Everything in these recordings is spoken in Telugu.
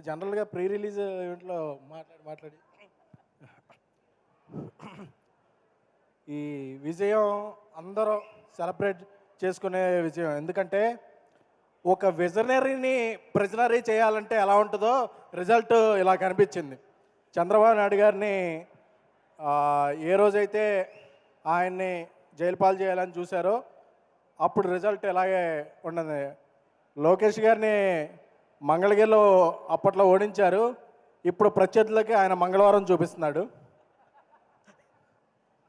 జనరల్గా ప్రీ రిలీజ్ ఈవెంట్లో మాట్లాడి ఈ విజయం అందరూ సెలబ్రేట్ చేసుకునే విజయం. ఎందుకంటే ఒక విజనరీని ప్రిజనరీ చేయాలంటే ఎలా ఉంటుందో రిజల్ట్ ఇలా కనిపించింది. చంద్రబాబు నాయుడు గారిని ఏ రోజైతే ఆయన్ని జైలు పాలు చేయాలని చూశారో అప్పుడు రిజల్ట్ ఇలాగే ఉన్నది. లోకేష్ గారిని మంగళగిరిలో అప్పట్లో ఓడించారు, ఇప్పుడు ప్రత్యర్థులకి ఆయన మంగళవారం చూపిస్తున్నాడు.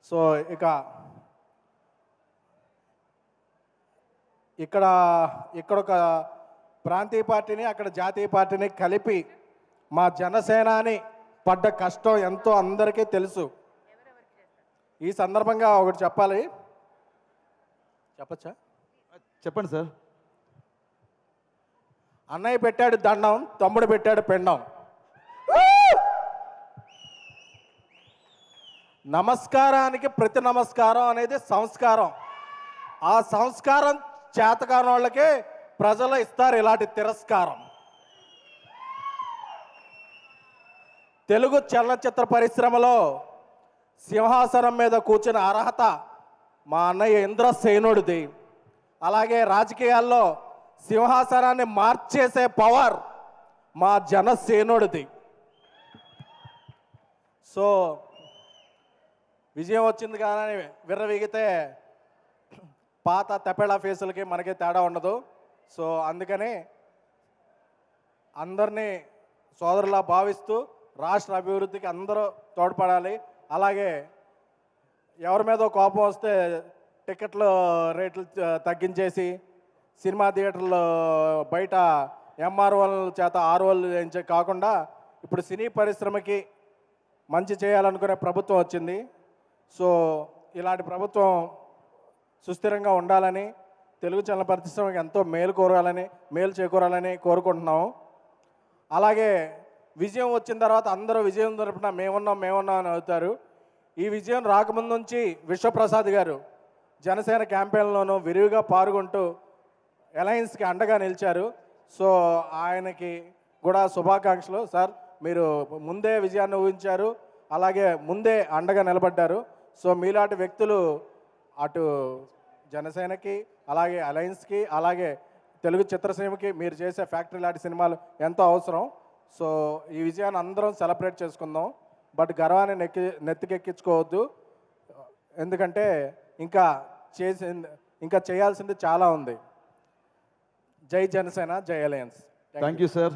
సో ఇక్కడ ఒక ప్రాంతీయ పార్టీని అక్కడ జాతీయ పార్టీని కలిపి మా జనసేనాని పడ్డ కష్టం ఎంతో అందరికీ తెలుసు. ఈ సందర్భంగా ఒకటి చెప్పాలి. చెప్పచ్చా? చెప్పండి సార్. అన్నయ్య పెట్టాడు దండం, తమ్ముడు పెట్టాడు పెండం. నమస్కారానికి ప్రతి నమస్కారం అనేది సంస్కారం. ఆ సంస్కారం చేతకాని వాళ్ళకే ప్రజలు ఇస్తారు ఇలాంటి తిరస్కారం. తెలుగు చలనచిత్ర పరిశ్రమలో సింహాసనం మీద కూర్చున్న అర్హత మా అన్నయ్య ఇంద్రసేనుడిది. అలాగే రాజకీయాల్లో సింహాసనాన్ని మార్చేసే పవర్ మా జనసేనుడిది. సో విజయం వచ్చింది కానీ విర్రవీగితే పాత తెపేళ ఫేసులకి మనకి తేడా ఉండదు. సో అందుకని అందరినీ సోదరులా భావిస్తూ రాష్ట్ర అభివృద్ధికి అందరూ తోడ్పడాలి. అలాగే ఎవరి మీద కోపం వస్తే టికెట్లు రేట్లు తగ్గించేసి సినిమా థియేటర్లు బయట ఎంఆర్ఓల చేత ఆర్ఓలు చేయించే కాకుండా ఇప్పుడు సినీ పరిశ్రమకి మంచి చేయాలనుకునే ప్రభుత్వం వచ్చింది. సో ఇలాంటి ప్రభుత్వం సుస్థిరంగా ఉండాలని, తెలుగు చలన పరిశ్రమకి ఎంతో మేలు చేకూరాలని కోరుకుంటున్నాము. అలాగే విజయం వచ్చిన తర్వాత అందరూ విజయం తరపున మేమున్నాం అని అవుతారు. ఈ విజయం రాకముందు నుంచి విశ్వప్రసాద్ గారు జనసేన క్యాంపెయిన్లోనూ విరివిగా పాల్గొంటూ అలయన్స్కి అండగా నిలిచారు. సో ఆయనకి కూడా శుభాకాంక్షలు. సార్, మీరు ముందే విజయాన్ని ఊహించారు, అలాగే ముందే అండగా నిలబడ్డారు. సో మీలాంటి వ్యక్తులు అటు జనసేనకి, అలాగే అలయన్స్కి, అలాగే తెలుగు చిత్రసీమకి మీరు చేసే ఫ్యాక్టరీ లాంటి సినిమాలు ఎంతో అవసరం. సో ఈ విజయాన్ని అందరం సెలబ్రేట్ చేసుకుందాం. బట్ గర్వాన్ని నెత్తికెక్కించుకోవద్దు. ఎందుకంటే ఇంకా చేయాల్సింది చాలా ఉంది. జై జనసేన, జై అలయన్స్. Thank you sir.